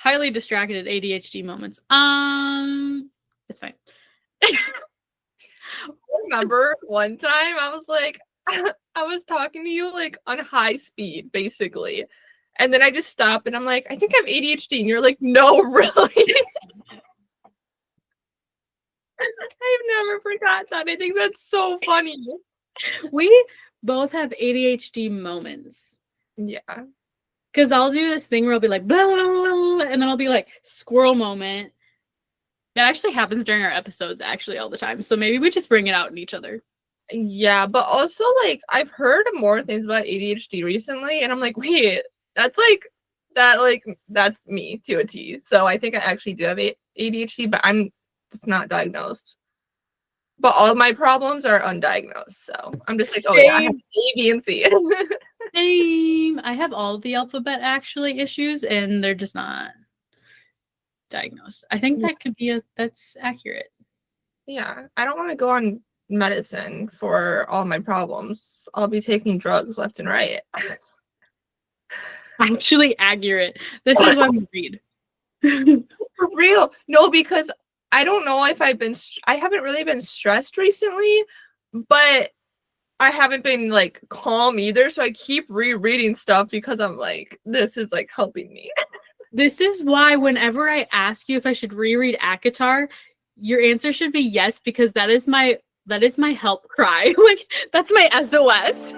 highly distracted ADHD moments. It's fine. Remember one time I was like, I was talking to you like on high speed, basically. And then I just stopped and I'm like, I think I have ADHD. And you're like, no, really? I've never forgot that. I think that's so funny. We both have ADHD moments. Yeah. Because I'll do this thing where I'll be like, blah, blah, blah, and then I'll be like, squirrel moment. That actually happens during our episodes, actually, all the time. So maybe we just bring it out in each other. Yeah, but also, like, I've heard more things about ADHD recently, and I'm like, wait, that's me to a T. So I think I actually do have ADHD, but I'm just not diagnosed. But all of my problems are undiagnosed, so I'm just like, oh yeah, I have A, B, and C. Same. I have all the alphabet actually issues, and they're just not diagnosed. I think that could be that's accurate. Yeah, I don't want to go on medicine for all my problems. I'll be taking drugs left and right. Actually accurate. This is what we read. For real. No, because I don't know if I haven't really been stressed recently, but I haven't been like calm either. So I keep rereading stuff because I'm like, this is like helping me. This is why whenever I ask you if I should reread ACOTAR, your answer should be yes, because that is my help cry. Like, that's my SOS.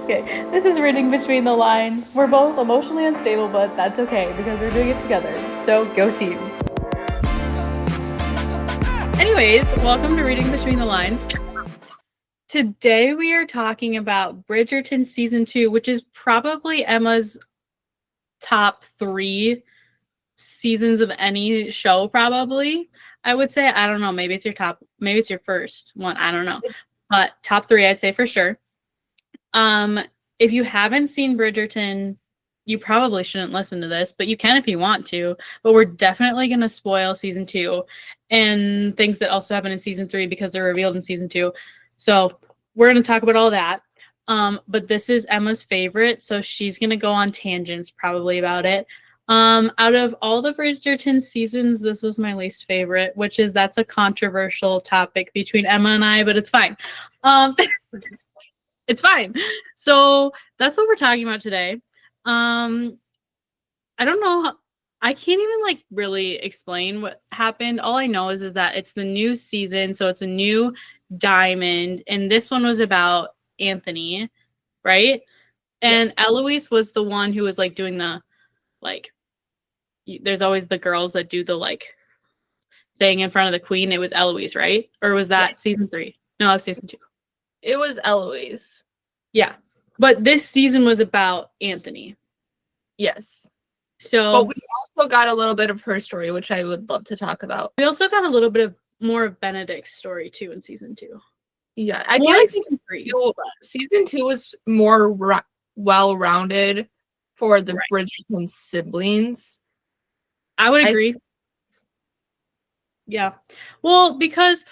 Okay, this is reading between the lines. We're both emotionally unstable, but that's okay because we're doing it together. So go team. Anyways, welcome to Reading Between the Lines. Today we are talking about Bridgerton Season 2, which is probably Emma's top 3 seasons of any show, probably. I would say, I don't know, maybe it's your first one, I don't know. But top 3, I'd say for sure. If you haven't seen Bridgerton, you probably shouldn't listen to this, but you can if you want to. But we're definitely going to spoil Season 2 and things that also happen in Season 3 because they're revealed in Season 2. So we're going to talk about all that. But this is Emma's favorite, so she's going to go on tangents probably about it. Out of all the Bridgerton seasons, this was my least favorite, that's a controversial topic between Emma and I, but it's fine. It's fine. So that's what we're talking about today. I don't know. I can't even like really explain what happened. All I know is that it's the new season, so it's a new diamond, and this one was about Anthony, right? And Eloise was the one who was like doing the like. There's always the girls that do the like thing in front of the queen. It was Eloise, right? Or was that Season 3? No, it was Season 2. It was Eloise. Yeah. But this season was about Anthony. Yes. So but we also got a little bit of her story, which I would love to talk about. We also got a little bit of more of Benedict's story too in Season 2. Yeah. I feel like Season 2 was more well-rounded for the Bridgerton siblings. I would agree. Yeah. Well, because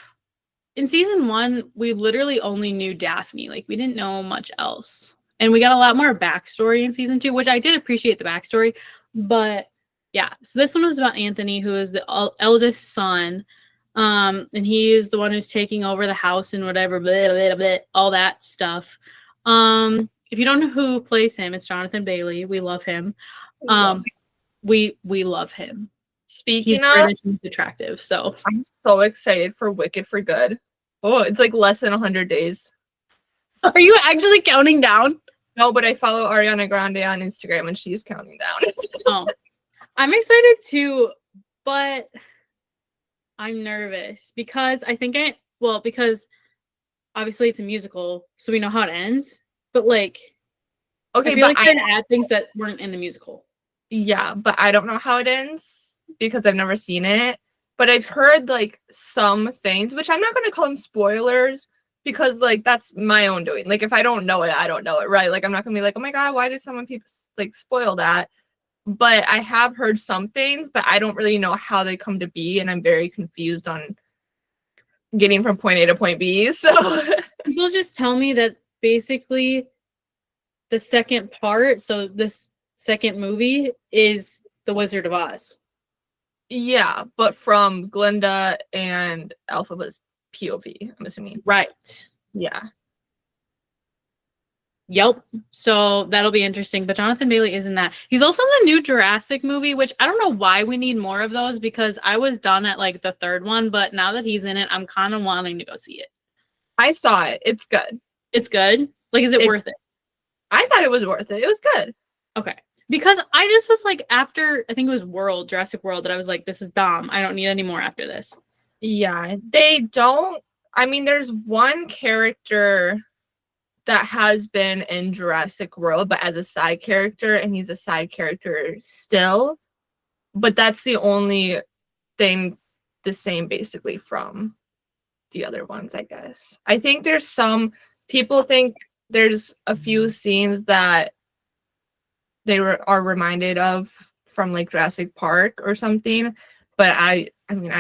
in Season 1, we literally only knew Daphne. Like, we didn't know much else. And we got a lot more backstory in Season 2, which I did appreciate the backstory. But, yeah. So this one was about Anthony, who is the eldest son. And he is the one who's taking over the house and whatever, blah, blah, blah, all that stuff. If you don't know who plays him, it's Jonathan Bailey. We love him. We love him. Speaking He's British and attractive, so I'm so excited for Wicked for Good. Oh, it's like less than 100 days. Are you actually counting down? No, but I follow Ariana Grande on Instagram and she's counting down. Oh, I'm excited too, but I'm nervous because because obviously it's a musical, so we know how it ends. But like, okay, I feel like I add things that weren't in the musical. Yeah, but I don't know how it ends because I've never seen it. But I've heard like some things, which I'm not going to call them spoilers because like that's my own doing. Like if I don't know it, I don't know it, right? Like I'm not going to be like, oh my God, why did people like spoil that? But I have heard some things, but I don't really know how they come to be. And I'm very confused on getting from point A to point B. So people just tell me that basically the second part, so this second movie is The Wizard of Oz. Yeah, but from Glinda and Elphaba's POV, I'm assuming. Right. Yeah. Yep. So that'll be interesting. But Jonathan Bailey is in that. He's also in the new Jurassic movie, which I don't know why we need more of those because I was done at like the third one, but now that he's in it, I'm kind of wanting to go see it. I saw it. It's good. It's good. Like, is it worth it? I thought it was worth it. It was good. Okay. Because I just was like, after, I think it was Jurassic World, that I was like, this is dumb. I don't need any more after this. Yeah, they don't. I mean, there's one character that has been in Jurassic World, but as a side character, and he's a side character still. But that's the only thing the same basically from the other ones, I guess. I think there's some people think there's a few scenes that they are reminded of from like Jurassic Park or something, but I mean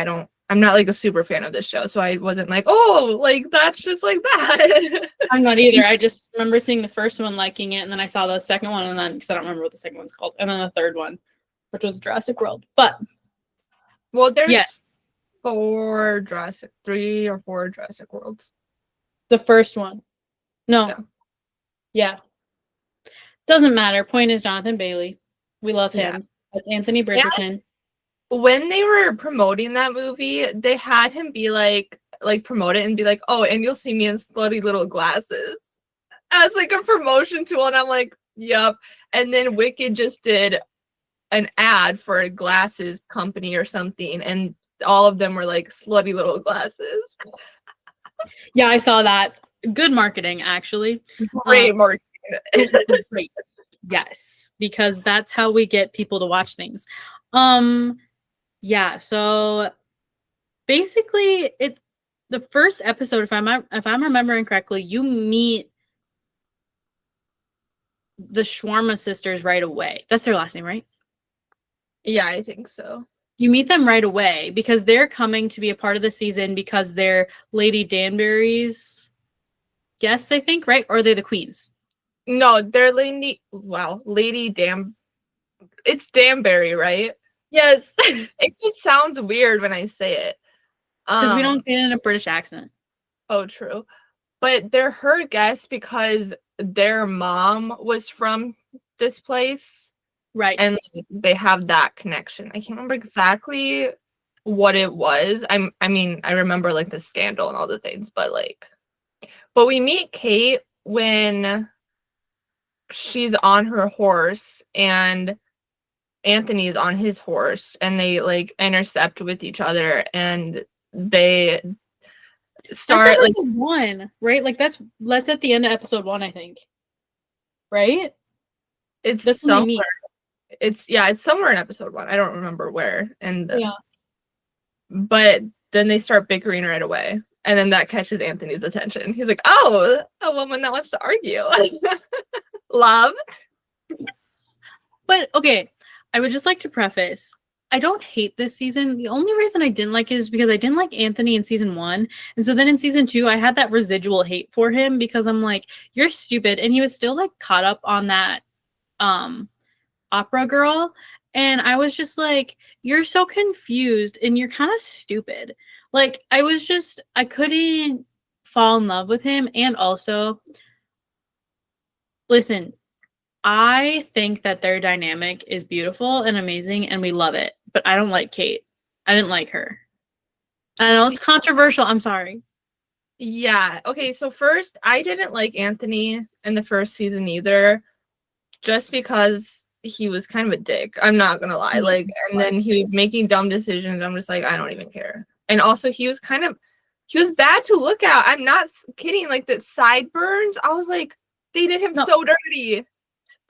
I'm not like a super fan of this show, so I wasn't like, oh, like that's just like that. I'm not either. I just remember seeing the first one, liking it, and then I saw the second one, and then because I don't remember what the second one's called, and then the third one, which was Jurassic World. But well, there's yes, 3 or 4 Jurassic Worlds. the first one. No. Yeah. Doesn't matter. Point is Jonathan Bailey. We love him. Yeah. That's Anthony Bridgerton. When they were promoting that movie, they had him be like promote it and be like, oh, and you'll see me in slutty little glasses as like a promotion tool. And I'm like, yep. And then Wicked just did an ad for a glasses company or something, and all of them were like slutty little glasses. Yeah, I saw that. Good marketing, actually. Great marketing. Great. Yes, because that's how we get people to watch things. Yeah, so basically it's the first episode, if I'm remembering correctly, you meet the Shawarma sisters right away. That's their last name, right? Yeah, I think so. You meet them right away because they're coming to be a part of the season because they're Lady Danbury's guests, I think, right? Or are they the queens? No, they're Lady Dam. It's Danbury, right? Yes. It just sounds weird when I say it. Because we don't say it in a British accent. Oh, true. But they're her guests because their mom was from this place. Right. And they have that connection. I can't remember exactly what it was. I mean, I remember like the scandal and all the things, but we meet Kate when she's on her horse and Anthony's on his horse, and they like intercept with each other, and they start that's episode 1, right? Like that's at the end of episode 1, I think. Right? It's somewhere. It's somewhere in episode 1. I don't remember where. And but then they start bickering right away, and then that catches Anthony's attention. He's like, "Oh, a woman that wants to argue, love." But okay, I would just like to preface, I don't hate this season. The only reason I didn't like it is because I didn't like Anthony in season 1. And so then in season 2, I had that residual hate for him because I'm like, you're stupid. And he was still like caught up on that opera girl. And I was just like, you're so confused and you're kind of stupid. Like, I couldn't fall in love with him. And also, listen, I think that their dynamic is beautiful and amazing and we love it. But I don't like Kate. I didn't like her. I know it's controversial. I'm sorry. Yeah. Okay. So first, I didn't like Anthony in the first season either, just because he was kind of a dick. I'm not gonna lie. And then he was making dumb decisions. I'm just like, I don't even care. And also, he was bad to look at. I'm not kidding. Like the sideburns, I was like, they did him so dirty.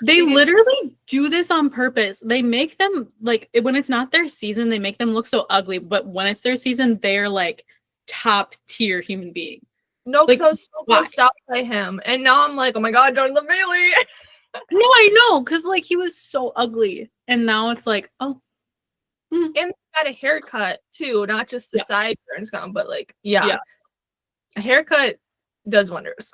They literally do this on purpose. They make them like when it's not their season, they make them look so ugly. But when it's their season, they're like top tier human being. No, because I was so grossed out by him, and now I'm like, oh my god, Jonathan Bailey. No, I know, because like he was so ugly, and now it's like, oh. And he got a haircut too, not just the sideburns gone, but like, a haircut does wonders.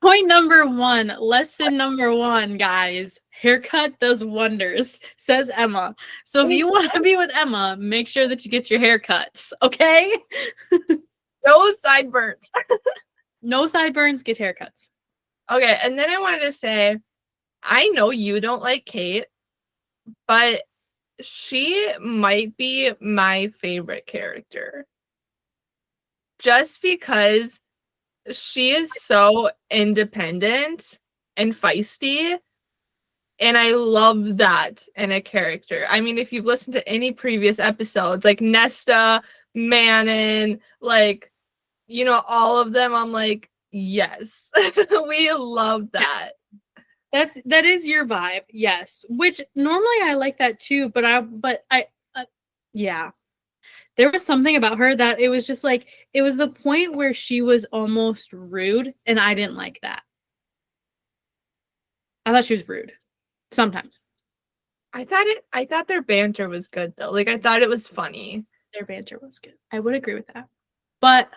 Point number 1, lesson number 1, guys. Haircut does wonders, says Emma. So if you want to be with Emma, make sure that you get your haircuts, okay? No sideburns. No sideburns, get haircuts. Okay, and then I wanted to say, I know you don't like Kate, but she might be my favorite character. Just because she is so independent and feisty. And I love that in a character. I mean, if you've listened to any previous episodes, like Nesta, Manon, like, you know, all of them, I'm like, yes, we love that. That is your vibe, yes. Which normally I like that too, but yeah. There was something about her that it was just like, it was the point where she was almost rude, and I didn't like that. I thought she was rude. Sometimes. I thought their banter was good though. Like I thought it was funny. Their banter was good. I would agree with that. But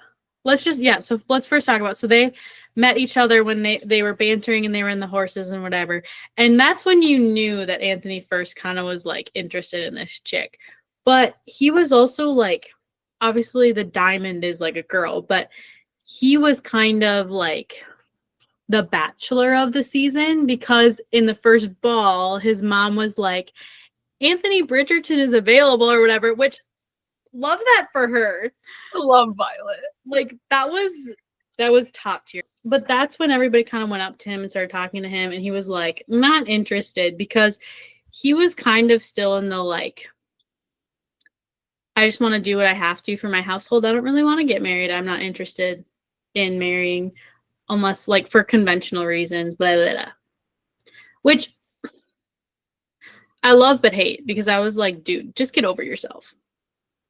so let's first talk about, so they met each other when they were bantering and they were in the horses and whatever. And that's when you knew that Anthony first kind of was like interested in this chick. But he was also like, obviously the diamond is like a girl, but he was kind of like the bachelor of the season, because in the first ball, his mom was like, Anthony Bridgerton is available or whatever, which love that for her. I love Violet. Like that was top tier. But that's when everybody kind of went up to him and started talking to him, and he was like, not interested, because he was kind of still in the like, I just want to do what I have to for my household. I don't really want to get married. I'm not interested in marrying unless like for conventional reasons, blah, blah, blah. Which I love but hate, because I was like, dude, just get over yourself.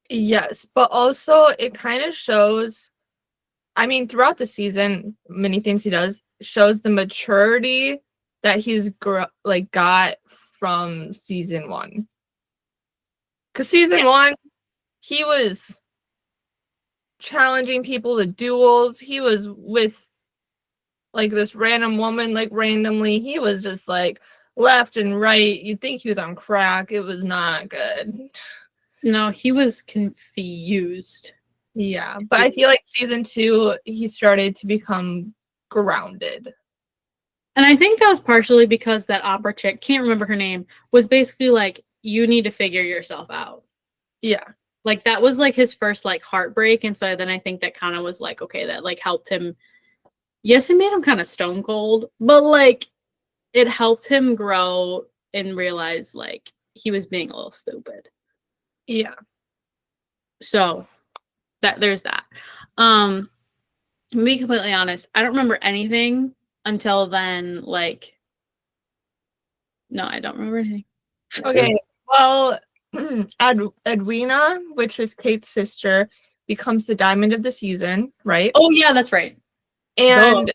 Yes, but also it kind of shows, I mean, throughout the season, many things he does shows the maturity that he's got from season 1. Because season 1, he was challenging people to duels. He was with like this random woman, like randomly. He was just like left and right. You'd think he was on crack. It was not good. No, he was confused. Yeah, but I feel like season 2, he started to become grounded. And I think that was partially because that opera chick, can't remember her name, was basically like, you need to figure yourself out. Yeah. Like that was like his first like heartbreak. And so then I think that kind of was like, okay, that like helped him. Yes, it made him kind of stone cold, but like it helped him grow and realize like he was being a little stupid. Yeah. So that there's that. To be completely honest, I don't remember anything until then. Like, no, I don't remember anything. Okay. Well, Edwina, which is Kate's sister, becomes the diamond of the season, right? Oh yeah, that's right. And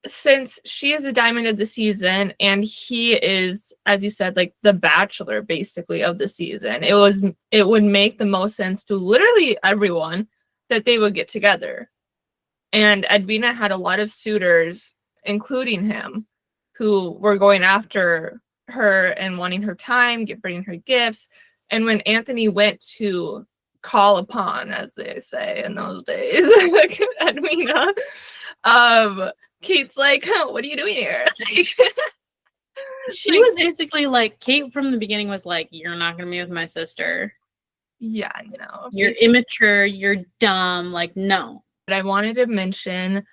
since she is the diamond of the season and he is, as you said, like the bachelor basically of the season, it would make the most sense to literally everyone that they would get together. And Edwina had a lot of suitors, including him, who were going after her and wanting her time, bringing her gifts. And when Anthony went to call upon, as they say in those days, Edwina, Kate's like, what are you doing here? She was basically like, Kate from the beginning was like, you're not going to be with my sister. Yeah, you know. You're immature. You're dumb. Like, no. But I wanted to mention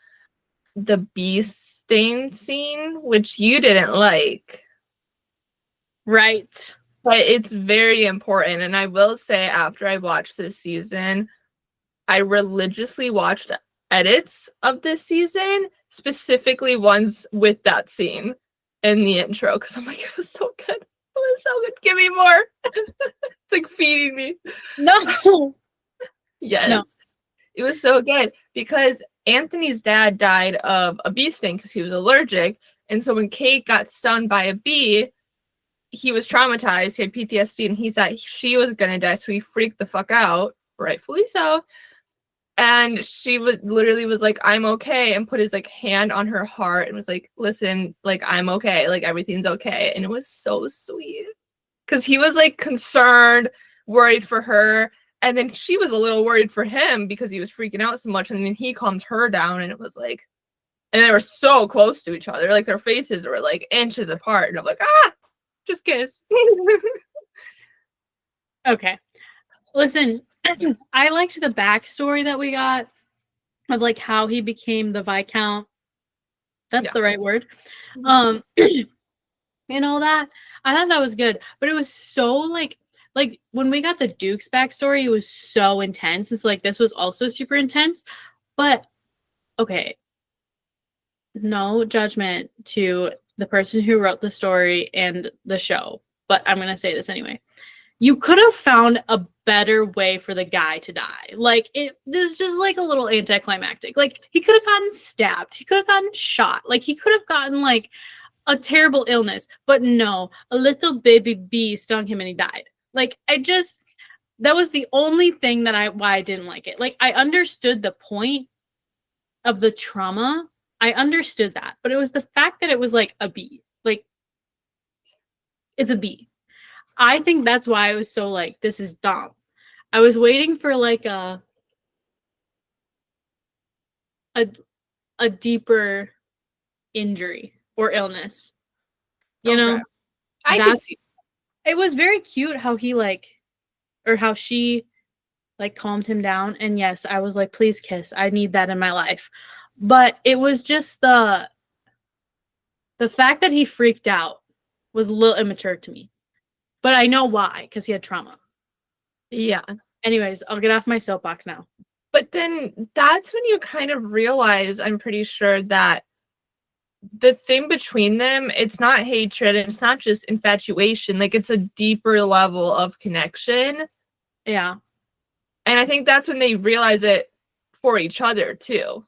the bee stain scene, which you didn't like. Right. But it's very important. And I will say, after I watched this season, I religiously watched edits of this season, specifically ones with that scene in the intro, because I'm like, it was so good. It was so good. Give me more. It's like feeding me. No. Yes. No. It was so good because Anthony's dad died of a bee sting because he was allergic. And so when Kate got stung by a bee, he was traumatized. He had PTSD and he thought she was going to die. So he freaked the fuck out, rightfully so. And she literally was like, I'm okay, and put his like hand on her heart and was like, listen, like I'm okay, like everything's okay. And it was so sweet. Because he was like concerned, worried for her. And then she was a little worried for him because he was freaking out so much. And then he calmed her down, and it was like, and they were so close to each other. Like their faces were like inches apart. And I'm like, just kiss. Okay. Listen, I liked the backstory that we got of like how he became the Viscount. That's the right word. And all that. I thought that was good. But it was so like when we got the Duke's backstory, it was so intense. It's like this was also super intense. But okay. No judgment to the person who wrote the story and the show. But I'm gonna say this anyway. You could have found a better way for the guy to die. Like this is just like a little anticlimactic. Like he could have gotten stabbed. He could have gotten shot. Like he could have gotten like a terrible illness. But no, a little baby bee stung him and he died. Like that was the only thing that why I didn't like it. Like I understood the point of the trauma. I understood that. But it was the fact that it was like a bee. Like it's a bee. I think that's why I was so like, this is dumb. I was waiting for like a deeper injury or illness. You know? I can see. It was very cute how he how she like calmed him down. And yes, I was like, please kiss. I need that in my life. But it was just the fact that he freaked out was a little immature to me. But I know why, because he had trauma. Yeah. Anyways, I'll get off my soapbox now. But then that's when you kind of realize, I'm pretty sure, that the thing between them, it's not hatred, and it's not just infatuation. Like, it's a deeper level of connection. Yeah. And I think that's when they realize it for each other, too.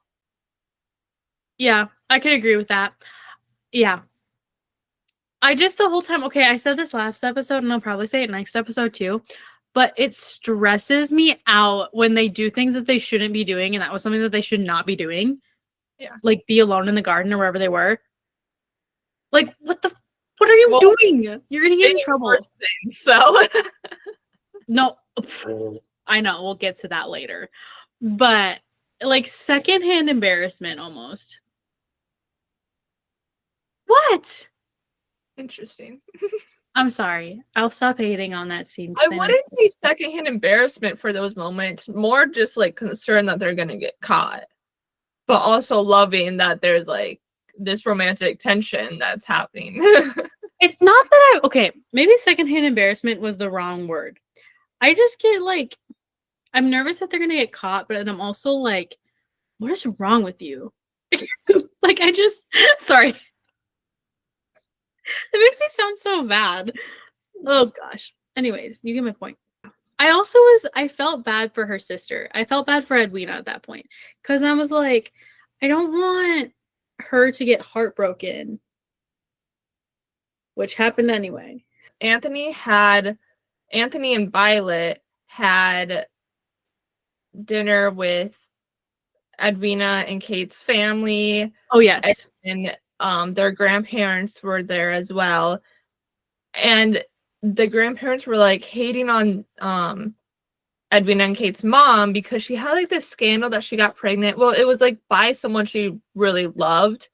Yeah, I could agree with that. Yeah. I just the whole time, okay, I said this last episode and I'll probably say it next episode too, but it stresses me out when they do things that they shouldn't be doing, and that was something that they should not be doing. Yeah. Like be alone in the garden or wherever they were. Like, what are you doing? You're gonna get in trouble. Things, so no, I know, we'll get to that later. But like secondhand embarrassment almost. What? Interesting. I'm sorry. I'll stop hating on that scene. I wouldn't say secondhand embarrassment for those moments. More just like concern that they're gonna get caught, but also loving that there's like this romantic tension that's happening. It's not that okay, maybe secondhand embarrassment was the wrong word. I just get like, I'm nervous that they're gonna get caught, but I'm also like, what is wrong with you? Like sorry. It makes me sound so bad. Oh gosh. Anyways, you get my point. I felt bad for her sister. I felt bad for Edwina at that point. Because I was like, I don't want her to get heartbroken. Which happened anyway. Anthony and Violet had dinner with Edwina and Kate's family. Oh yes. And their grandparents were there as well, and the grandparents were like hating on Edwina and Kate's mom because she had like this scandal that she got pregnant. Well, it was like by someone she really loved.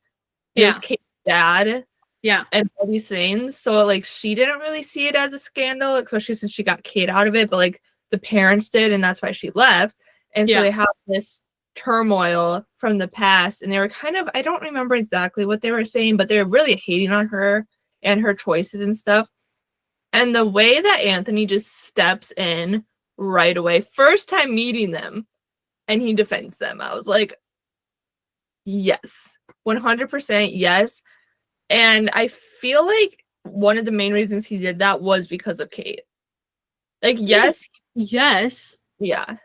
It was Kate's dad. Yeah. And all these things. So like she didn't really see it as a scandal, especially since she got Kate out of it, but like the parents did, and that's why she left. And so they have this turmoil from the past, and they were kind of, I don't remember exactly what they were saying, but they were really hating on her and her choices and stuff. And the way that Anthony just steps in right away, first time meeting them, and he defends them, I was like, yes, 100% yes. And I feel like one of the main reasons he did that was because of Kate. Like, yes. Yeah.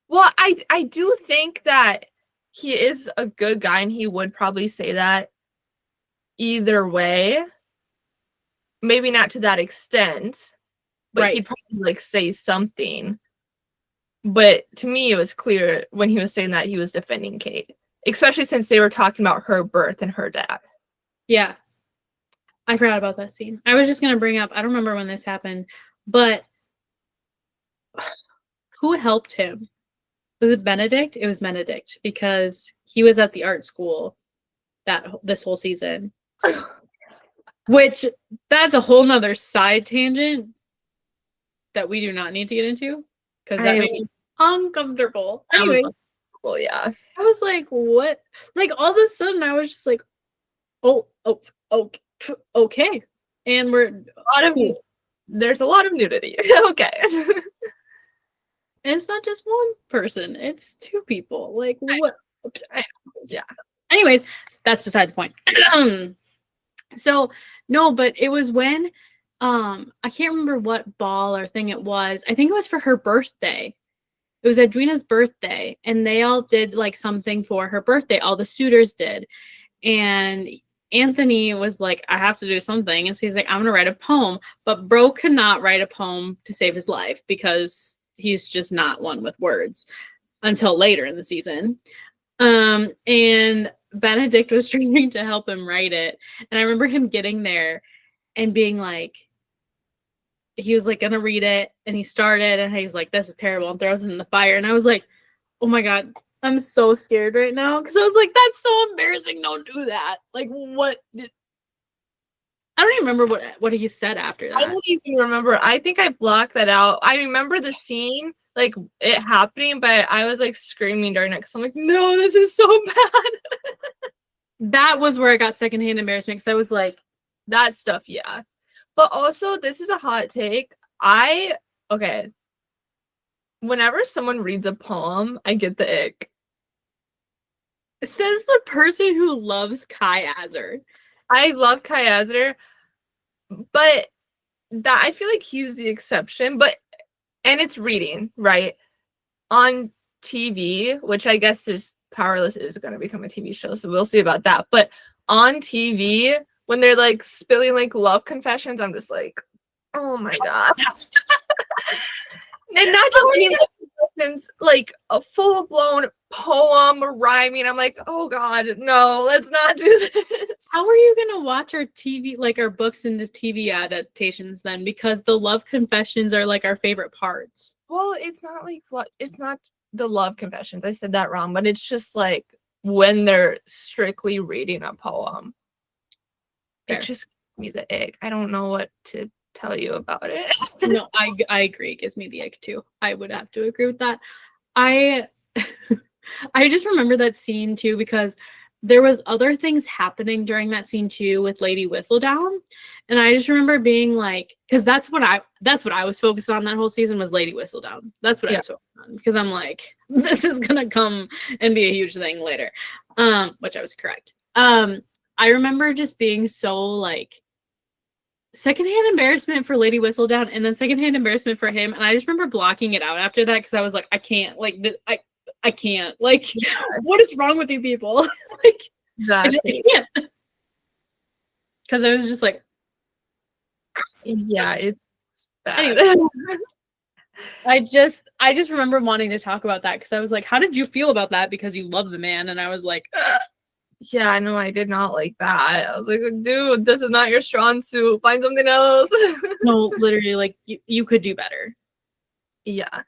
Well, I do think that he is a good guy, and he would probably say that either way. Maybe not to that extent, but he'd probably like say something. But to me, it was clear when he was saying that he was defending Kate, especially since they were talking about her birth and her dad. Yeah. I forgot about that scene. I was just going to bring up, I don't remember when this happened, but who helped him? Was it Benedict? It was Benedict because he was at the art school this whole season. Which, that's a whole nother side tangent that we do not need to get into because that made me uncomfortable. Anyways, well, yeah. I was like, what? Like, all of a sudden, I was just like, oh, okay. And there's a lot of nudity. Okay. And it's not just one person, it's two people. Like, what? Yeah. Anyways, that's beside the point. So, no, but it was when, I can't remember what ball or thing it was. I think it was for her birthday. It was Edwina's birthday, and they all did, like, something for her birthday. All the suitors did. And Anthony was like, I have to do something. And so he's like, I'm going to write a poem. But bro could not write a poem to save his life because he's just not one with words until later in the season. And Benedict was trying to help him write it. And I remember him getting there and being like, he was like going to read it. And he started and he's like, this is terrible, and throws it in the fire. And I was like, oh my God, I'm so scared right now. Because I was like, that's so embarrassing. Don't do that. Like, what did... I don't even remember what he said after that. I don't even remember. I think I blocked that out. I remember the scene, like, it happening, but I was, like, screaming during it because I'm like, no, this is so bad. That was where I got secondhand embarrassment because I was like... That stuff, yeah. But also, this is a hot take. Okay. Whenever someone reads a poem, I get the ick. Says the person who loves Kai Azar. I love Kai Azar, but that I feel like he's the exception. And it's reading, right? On TV, which I guess is Powerless is going to become a TV show, so we'll see about that. But on TV, when they're like spilling like love confessions, I'm just like, oh my God. And not just any love confessions, like a full-blown poem or rhyming. I'm like, oh God, no, let's not do this. How are you gonna watch our TV, like our books and just TV adaptations then? Because the love confessions are like our favorite parts. Well, it's not the love confessions. I said that wrong, but it's just like when they're strictly reading a poem. Fair. It just gives me the ick. I don't know what to tell you about it. No, I agree. It gives me the ick too. I would have to agree with that. I just remember that scene too because there was other things happening during that scene too with Lady Whistledown, and I just remember being like, because that's what I was focused on that whole season was Lady Whistledown. That's what I was focused on because I'm like, this is gonna come and be a huge thing later, which I was correct. I remember just being so like secondhand embarrassment for Lady Whistledown and then secondhand embarrassment for him, and I just remember blocking it out after that because I was like, I can't, like, I can't, like, what is wrong with you people? Like, exactly. I can't. Because I was just like, yeah, it's bad. Anyway, I just remember wanting to talk about that because I was like, how did you feel about that? Because you love the man, and I was like, ugh. Yeah, no, I did not like that. I was like, dude, this is not your strong suit. Find something else. No, literally, like, you could do better. Yeah.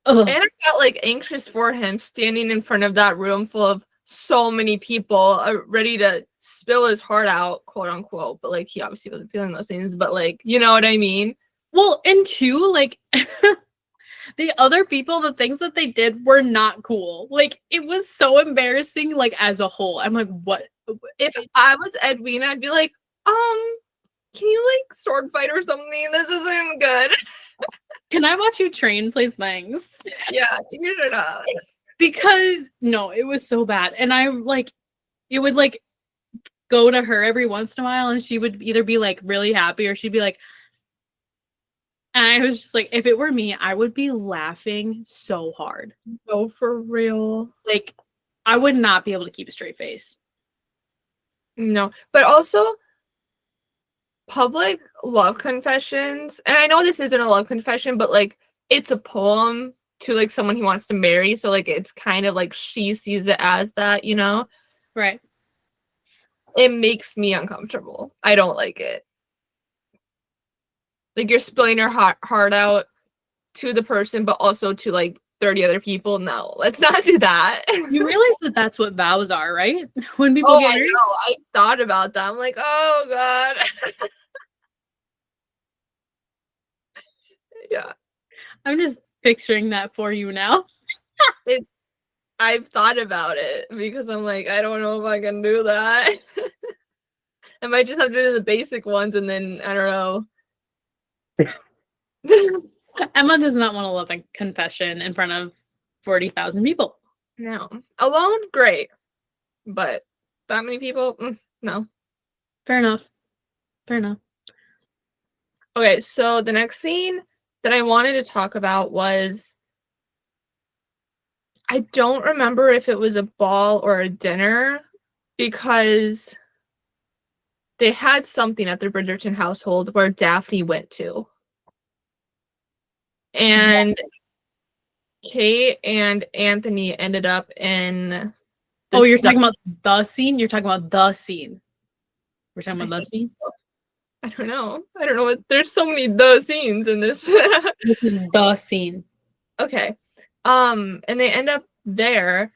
Ugh. And I got, like, anxious for him standing in front of that room full of so many people ready to spill his heart out, quote unquote. But, like, he obviously wasn't feeling those things. But, like, you know what I mean? Well, and two, like... The other people, the things that they did were not cool. Like, it was so embarrassing, like, as a whole. I'm like, what? If I was Edwina, I'd be like, can you, like, sword fight or something? This isn't good. Can I watch you train, please? Thanks. Yeah, figure it out. Because, no, it was so bad. And I, like, it would, like, go to her every once in a while, and she would either be, like, really happy, or she'd be like, and I was just like, if it were me, I would be laughing so hard. No, for real. Like, I would not be able to keep a straight face. No, but also public love confessions, and I know this isn't a love confession, but like it's a poem to like someone he wants to marry. So like it's kind of like she sees it as that, you know? Right. It makes me uncomfortable. I don't like it. Like you're spilling your heart out to the person, but also to like 30 other people. No, let's not do that. You realize that that's what vows are, right? When people Oh, get I married. know. I thought about that. I'm like, oh God. Yeah. I'm just picturing that for you now. I've thought about it because I'm like, I don't know if I can do that. I might just have to do the basic ones and then I don't know. Emma does not want to love a confession in front of 40,000 people. No. Alone, great. But that many people, no. Fair enough. Fair enough. Okay, so the next scene that I wanted to talk about was, I don't remember if it was a ball or a dinner because they had something at the Bridgerton household where Daphne went to. And Kate and Anthony ended up in Oh, you're talking about the scene? You're talking about the scene. We're talking about the scene? I don't know. I don't know what. There's so many the scenes in this. This is the scene. Okay. And they end up there,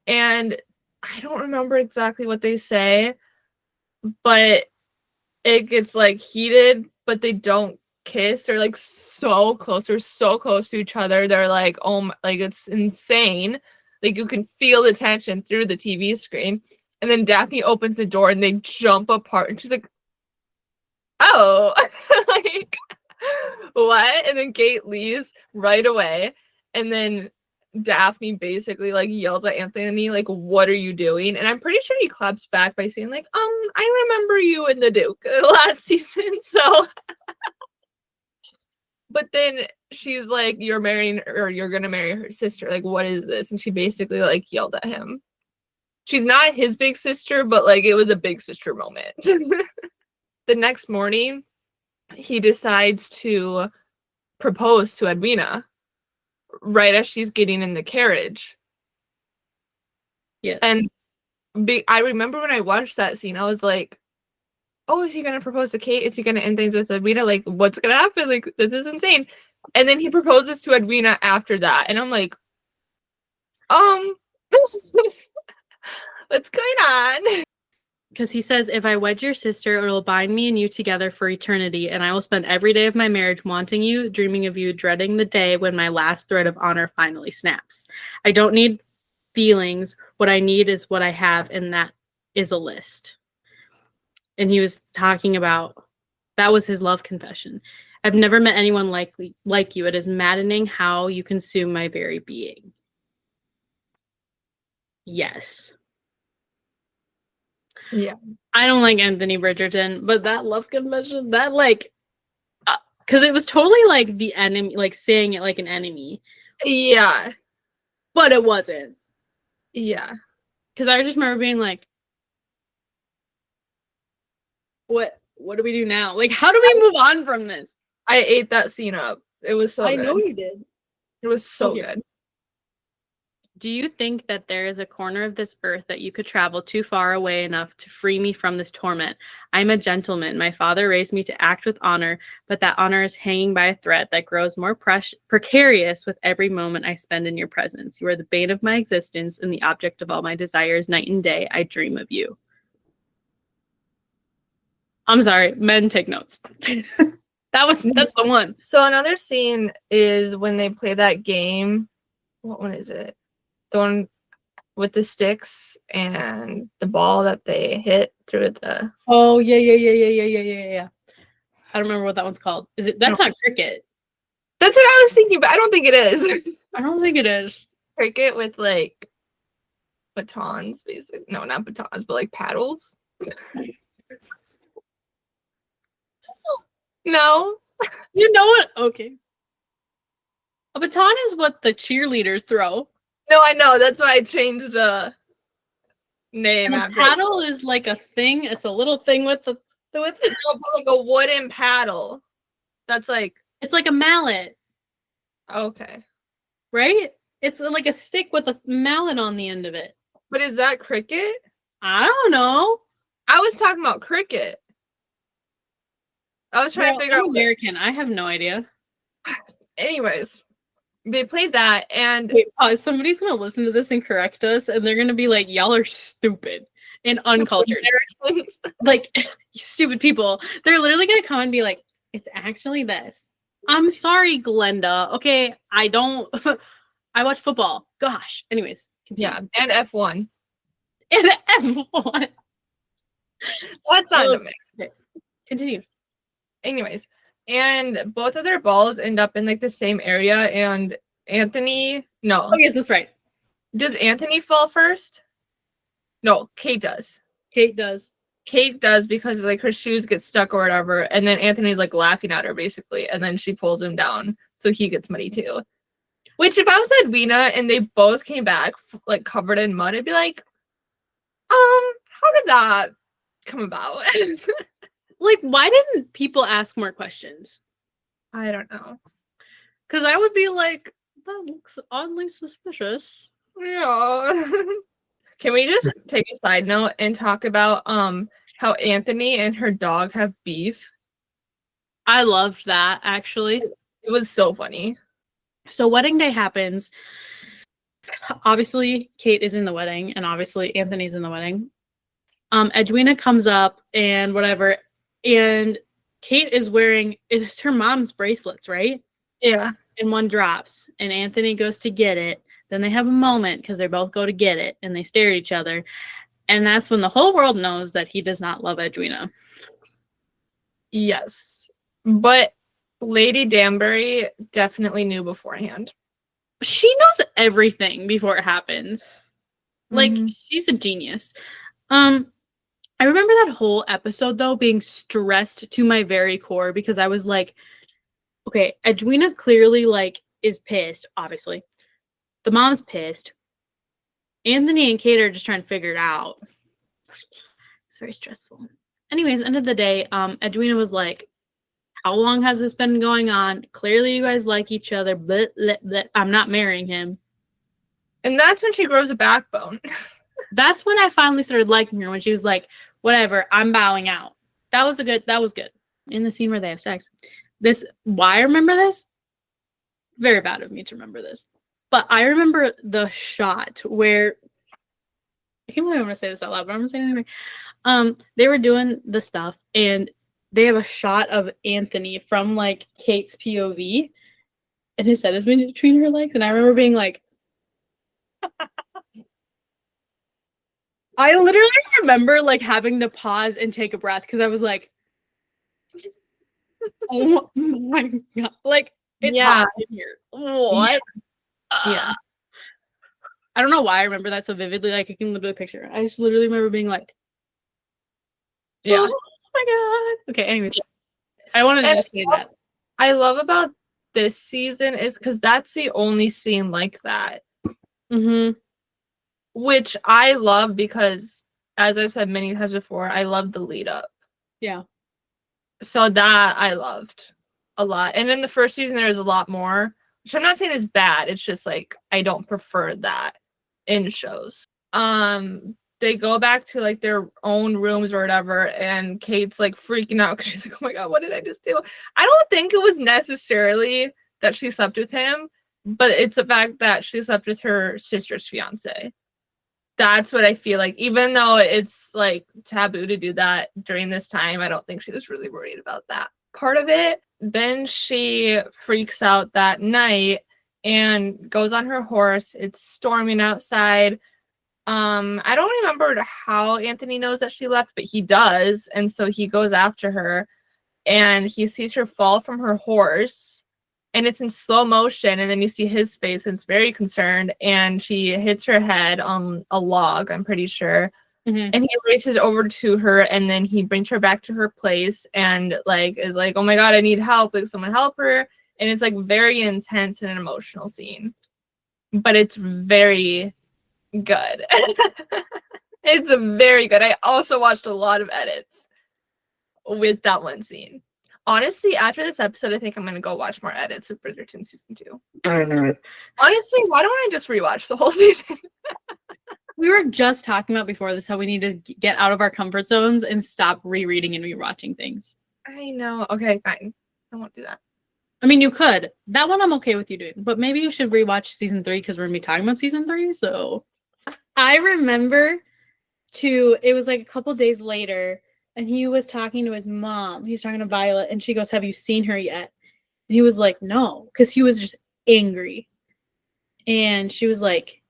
and I don't remember exactly what they say, but it gets like heated, but they don't kiss. They're like so close. They're so close to each other. They're like, oh my, like it's insane. Like you can feel the tension through the TV screen. And then Daphne opens the door and they jump apart, and she's like, oh, like what? And then Kate leaves right away. And then Daphne basically like yells at Anthony, like, what are you doing? And I'm pretty sure he claps back by saying, like, I remember you in the Duke last season. So but then she's like, you're marrying or you're gonna marry her sister. Like, what is this? And she basically like yelled at him. She's not his big sister, but like it was a big sister moment. The next morning, he decides to propose to Edwina right as she's getting in the carriage. Yes. And I remember when I watched that scene, I was like, oh, is he going to propose to Kate? Is he going to end things with Edwina? Like, what's going to happen? Like, this is insane. And then he proposes to Edwina after that. And I'm like, what's going on? Because he says, if I wed your sister, it will bind me and you together for eternity, and I will spend every day of my marriage wanting you, dreaming of you, dreading the day when my last thread of honor finally snaps. I don't need feelings. What I need is what I have, and that is a list. And he was talking about, that was his love confession. I've never met anyone like you. It is maddening how you consume my very being. Yes. Yeah. I don't like Anthony Bridgerton, but that love confession, that like, because it was totally like the enemy, like saying it like an enemy. Yeah. But it wasn't. Yeah. Because I just remember being like, what do we do now? Like, how do we move on from this? I ate that scene up. It was so good. I know you did. It was so good. Do you think that there is a corner of this earth that you could travel too far away enough to free me from this torment? I'm a gentleman. My father raised me to act with honor, but that honor is hanging by a thread that grows more precarious with every moment I spend in your presence. You are the bane of my existence and the object of all my desires. Night and day, I dream of you. I'm sorry, men take notes. That's the one. So another scene is when they play that game. What one is it? The one with the sticks and the ball that they hit through the. Oh yeah. I don't remember what that one's called. Is it? That's not cricket. That's what I was thinking, but I don't think it is. I don't think it is. Cricket with like batons, basically. No, not batons, but like paddles. No. You know what? Okay. A baton is what the cheerleaders throw. No, I know. That's why I changed the name. And a paddle is like a thing. It's a little thing with the with it. No, but like a wooden paddle. That's like, it's like a mallet. okay. right? It's like a stick with a mallet on the end of it. But is that cricket? I don't know. I was talking about cricket. I was trying to figure I'm out. American. I have no idea. Anyways, they played that, and Wait, pause. Somebody's gonna listen to this and correct us, and they're gonna be like, "Y'all are stupid and uncultured." Americans. Like, you stupid people. They're literally gonna come and be like, "It's actually this." I'm sorry, Glenda. Okay, I don't. I watch football. Gosh. Anyways, continue. Yeah, and F1. And F1. That's not Dominic. Okay. Continue. Anyways, and both of their balls end up in like the same area, and Anthony. No. Oh yes, that's right. Does Anthony fall first? No, Kate does. Kate does. Kate does because like her shoes get stuck or whatever, and then Anthony's like laughing at her basically, and then she pulls him down, so he gets muddy too. Which, if I was Edwina and they both came back like covered in mud, I'd be like, how did that come about? Like, why didn't people ask more questions? I don't know. Because I would be like, that looks oddly suspicious. Yeah. Can we just take a side note and talk about how Anthony and her dog have beef? I loved that, actually. It was so funny. So wedding day happens. Obviously, Kate is in the wedding, and obviously Anthony's in the wedding. Edwina comes up and whatever, and Kate is wearing, it's her mom's bracelets, right? Yeah. And one drops, and Anthony goes to get it. Then they have a moment because they both go to get it, and they stare at each other. And that's when the whole world knows that he does not love Edwina. Yes. But Lady Danbury definitely knew beforehand. She knows everything before it happens. Like, she's a genius. I remember that whole episode, though, being stressed to my very core because I was like, okay, Edwina clearly, like, is pissed, obviously. The mom's pissed. Anthony and Kate are just trying to figure it out. It's very stressful. Anyways, end of the day, Edwina was like, how long has this been going on? Clearly you guys like each other, but I'm not marrying him. And that's when she grows a backbone. That's when I finally started liking her, when she was like, whatever, I'm bowing out. That was good. In the scene where they have sex. Why I remember this? Very bad of me to remember this. But I remember the shot where, I can't believe I'm going to say this out loud, but I'm going to say it anyway. They were doing the stuff, and they have a shot of Anthony from, like, Kate's POV, and his head is between her legs, and I remember being like, I literally remember, like, having to pause and take a breath, because I was like, oh my god, like, it's hot in here. What? Yeah. I don't know why I remember that so vividly. Like, I can literally picture it. I just literally remember being like, yeah. Oh my god. Okay, anyways. I wanted to just say that. I love about this season is because that's the only scene like that. Mm-hmm. Which I love because, as I've said many times before, I love the lead up. Yeah. So that I loved a lot. And in the first season, there's a lot more, which I'm not saying is bad. It's just like, I don't prefer that in shows. They go back to like their own rooms or whatever, and Kate's like freaking out because she's like, oh my god, what did I just do? I don't think it was necessarily that she slept with him, but it's the fact that she slept with her sister's fiance. That's what I feel like. Even though it's like taboo to do that during this time, I don't think she was really worried about that part of it. Then she freaks out that night and goes on her horse. It's storming outside. I don't remember how Anthony knows that she left, but he does. And so he goes after her and he sees her fall from her horse, and it's in slow motion. And then you see his face, and it's very concerned. And she hits her head on a log, I'm pretty sure. Mm-hmm. And he races over to her, and then he brings her back to her place and like is like, oh my god, I need help. Like, someone help her. And it's like very intense and an emotional scene. But it's very good. It's very good. I also watched a lot of edits with that one scene. Honestly, after this episode, I think I'm gonna go watch more edits of Bridgerton season 2. I know. Honestly, why don't I just rewatch the whole season? We were just talking about before this how we need to get out of our comfort zones and stop rereading and rewatching things. I know. Okay, fine. I won't do that. I mean, you could. That one I'm okay with you doing, but maybe you should rewatch season 3 because we're gonna be talking about season 3. So I remember it was like a couple days later, and he was talking to his mom. He was talking to Violet, and she goes, "Have you seen her yet?" And he was like, "No," because he was just angry. And she was like,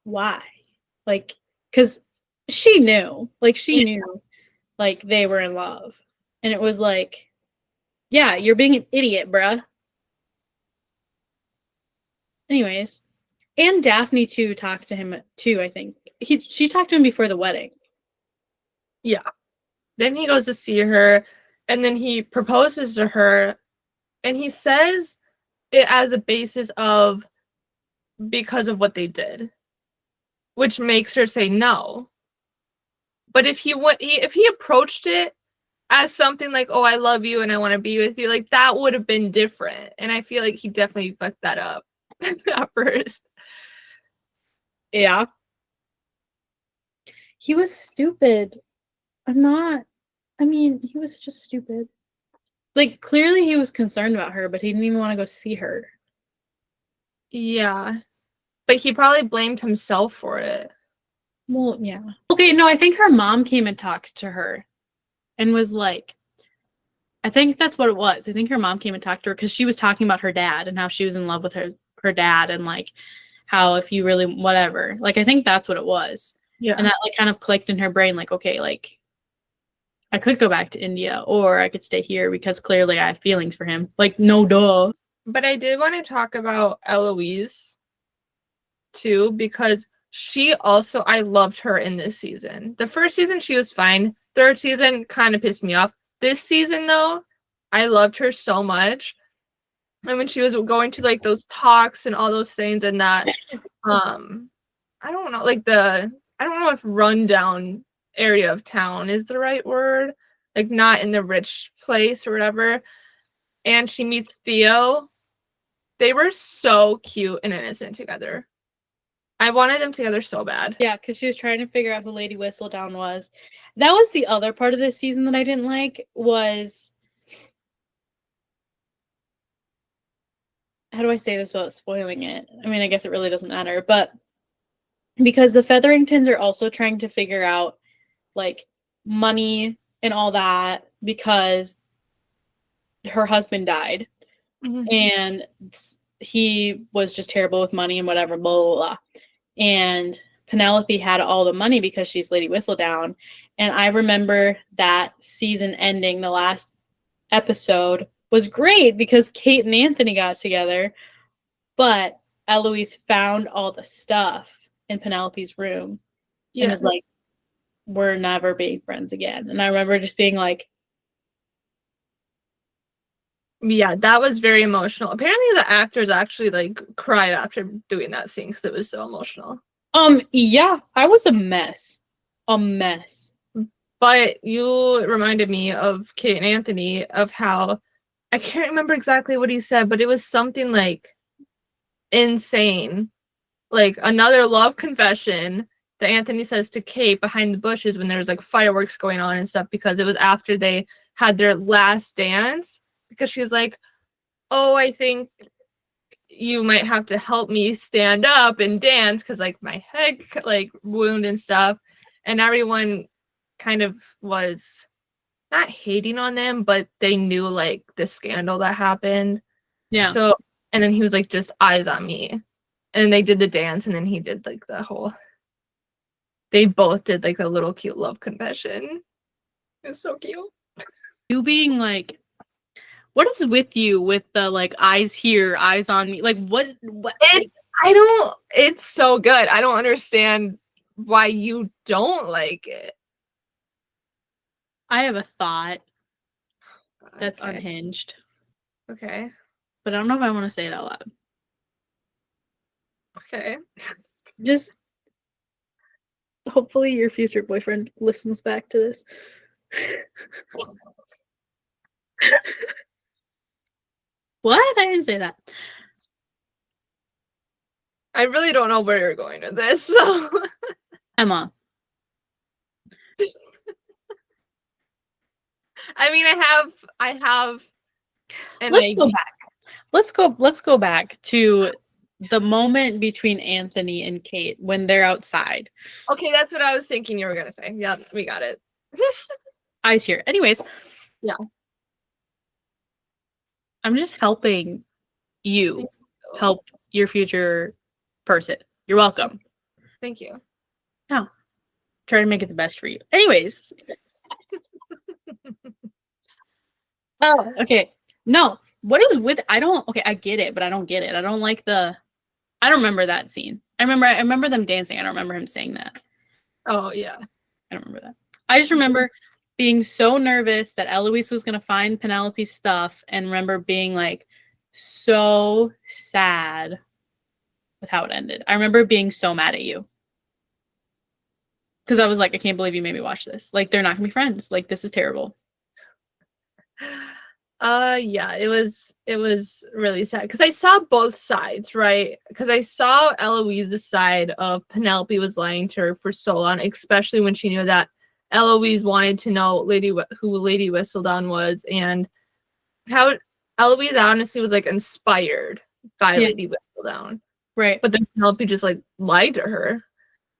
"Why?" Like, because she knew, like they were in love, and it was like, "Yeah, you're being an idiot, bruh." Anyways, and Daphne too talked to him too. I think she talked to him before the wedding. Yeah. Then he goes to see her, and then he proposes to her, and he says it as a basis of because of what they did, which makes her say no. But if he approached it as something like, "Oh, I love you and I want to be with you," like that would have been different. And I feel like he definitely fucked that up at first. Yeah. He was stupid. I mean, he was just stupid. Like, clearly he was concerned about her, but he didn't even want to go see her. Yeah. But he probably blamed himself for it. Well, yeah. Okay, no, I think her mom came and talked to her and was like, I think that's what it was. I think her mom came and talked to her because she was talking about her dad and how she was in love with her dad and like how if you really whatever. Like, I think that's what it was. Yeah. And that like kind of clicked in her brain, like, okay, like I could go back to India or I could stay here because clearly I have feelings for him. Like, no duh. But I did want to talk about Eloise too, because she also, I loved her in this season. The first season, she was fine. Third season kind of pissed me off. This season, though, I loved her so much. And when she was going to like those talks and all those things and that, I don't know, like I don't know if rundown area of town is the right word, like not in the rich place or whatever. And she meets Theo. They were so cute and innocent together. I wanted them together so bad. Yeah, because she was trying to figure out who Lady Whistledown was. That was the other part of this season that I didn't like was... How do I say this without spoiling it? I mean, I guess it really doesn't matter, but because the Featheringtons are also trying to figure out, like, money and all that because her husband died. Mm-hmm. And he was just terrible with money and whatever, blah, blah, blah. And Penelope had all the money because she's Lady Whistledown. And I remember that season ending, the last episode was great because Kate and Anthony got together, but Eloise found all the stuff in Penelope's room and was like, we're never being friends again. And I remember just being like, yeah, that was very emotional. Apparently the actors actually like cried after doing that scene because it was so emotional. Yeah, I was a mess. But you reminded me of Kate and Anthony, of how I can't remember exactly what he said, but it was something like insane. Like another love confession that Anthony says to Kate behind the bushes when there was like fireworks going on and stuff, because it was after they had their last dance, because she's like, "Oh, I think you might have to help me stand up and dance because like my head like wound and stuff." And everyone kind of was not hating on them, but they knew like the scandal that happened. Yeah. So, and then he was like, "Just eyes on me." And they did the dance, and then he did like the whole, they both did like a little cute love confession. It was so cute. You being like, what is with you with the like eyes here, eyes on me? Like what It's so good. I don't understand why you don't like it. I have a thought that's Okay. unhinged. Okay. But I don't know if I want to say it out loud. Okay. Just hopefully your future boyfriend listens back to this. What? I didn't say that. I really don't know where you're going with this. So Emma. I mean, I have an Let's go idea. back. Let's go back to the moment between Anthony and Kate when they're outside. Okay, that's what I was thinking you were gonna say. Yeah, we got it. Eyes here. Anyways. Yeah. I'm just helping you help your future person. You're welcome. Thank you. Yeah. Try to make it the best for you. Anyways. Oh, okay. No. What is with okay, I get it, but I don't get it. I don't remember that scene. I remember them dancing. I don't remember him saying that. Oh yeah. I don't remember that. I just remember being so nervous that Eloise was gonna find Penelope's stuff, and remember being like so sad with how it ended. I remember being so mad at you. Because I was like, I can't believe you made me watch this. Like, they're not gonna be friends. Like, this is terrible. Yeah, it was really sad because I saw both sides, right? Because I saw Eloise's side of Penelope was lying to her for so long, especially when she knew that Eloise wanted to know who Lady Whistledown was, and how Eloise honestly was like inspired by Lady Whistledown. Right. But then Penelope just like lied to her.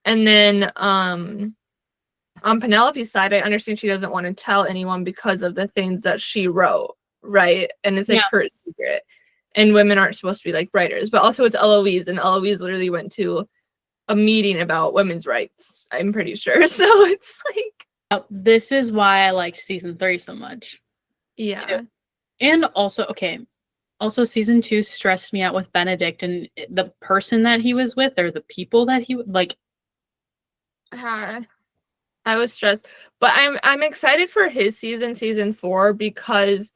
And then on Penelope's side, I understand she doesn't want to tell anyone because of the things that she wrote, right? And it's like her secret. And women aren't supposed to be like writers. But also it's Eloise, and Eloise literally went to a meeting about women's rights, I'm pretty sure. So it's like this is why I liked season 3 so much. Yeah. Too. And also, okay. Also, season 2 stressed me out with Benedict and the person that he was with, or the people that he like. I was stressed, but I'm excited for his season 4, because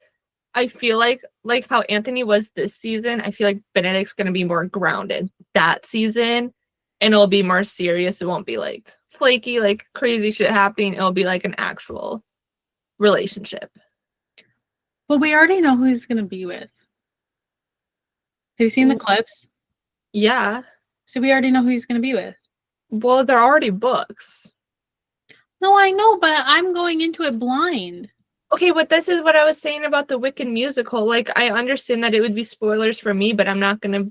I feel like how Anthony was this season, I feel like Benedict's gonna be more grounded that season, and it'll be more serious. It won't be like flaky, like crazy shit happening. It'll be like an actual relationship. Well, we already know who he's gonna be with. Have you seen the clips? Yeah. So we already know who he's gonna be with. Well, they're already books. No, I know, but I'm going into it blind. Okay, but this is what I was saying about the Wicked musical. Like, I understand that it would be spoilers for me, but I'm not gonna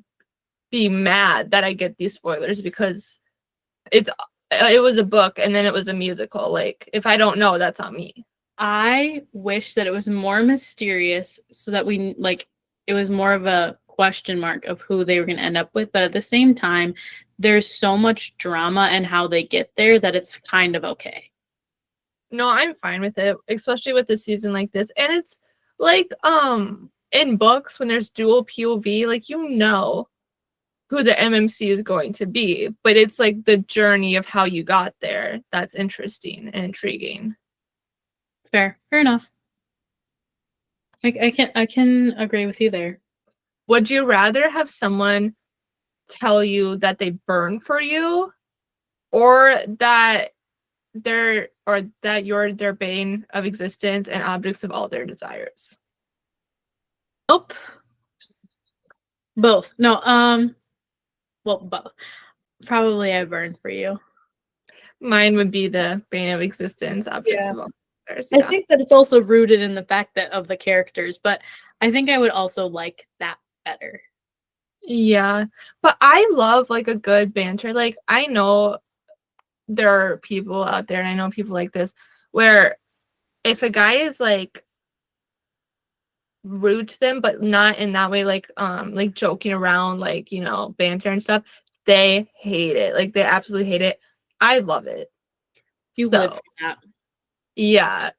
be mad that I get these spoilers because it was a book and then it was a musical. Like, if I don't know, that's on me. I wish that it was more mysterious so that we like it was more of a question mark of who they were going to end up with, but at the same time there's so much drama and how they get there that it's kind of okay. No, I'm fine with it, especially with a season like this. And it's like in books when there's dual POV, like you know who the MMC is going to be, but it's like the journey of how you got there that's interesting and intriguing. Fair enough. I can agree with you there. Would you rather have someone tell you that they burn for you, or that you're their bane of existence and objects of all their desires? Nope. Both. No, well, both. Probably I burn for you. Mine would be the bane of existence, objects of all desires. Yeah. I think that it's also rooted in the fact that of the characters, but I think I would also like that better. Yeah, but I love like a good banter. Like, I know there are people out there, and I know people like this, where if a guy is like rude to them, but not in that way, like joking around, like, you know, banter and stuff, they hate it. Like, they absolutely hate it. I love it. You live for that. Yeah.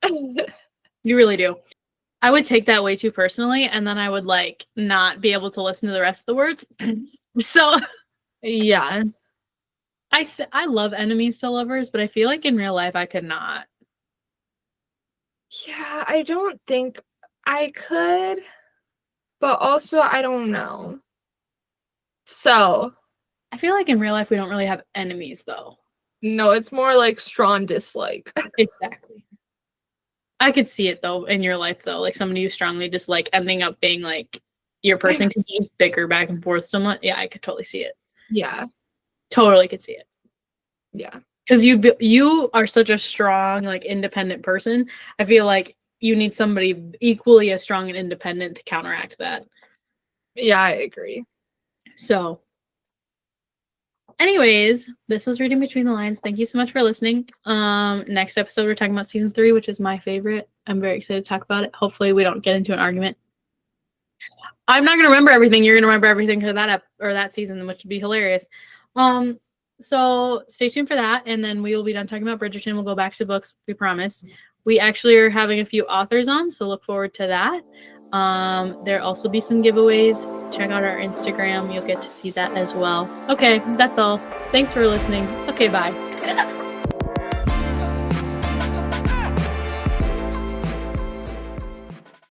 You really do. I would take that way too personally, and then I would like not be able to listen to the rest of the words. So yeah. I love enemies to lovers, but I feel like in real life I could not. Yeah, I don't think I could, but also I don't know. So I feel like in real life we don't really have enemies though. No, it's more like strong dislike. Exactly. I could see it though in your life though, like somebody you strongly dislike ending up being like your person because you just bicker back and forth so much. Yeah, I could totally see it. Yeah. Totally could see it. Yeah. Because you are such a strong, like, independent person. I feel like you need somebody equally as strong and independent to counteract that. Yeah, I agree. So, anyways, this was Reading Between the Lines. Thank you so much for listening. Next episode, we're talking about season 3, which is my favorite. I'm very excited to talk about it. Hopefully, we don't get into an argument. I'm not gonna remember everything. You're gonna remember everything for that season, which would be hilarious. So stay tuned for that, and then we will be done talking about Bridgerton. We'll go back to books, we promise. We actually are having a few authors on, so look forward to that. There'll also be some giveaways. Check out our Instagram. You'll get to see that as well. Okay, that's all. Thanks for listening. Okay, bye.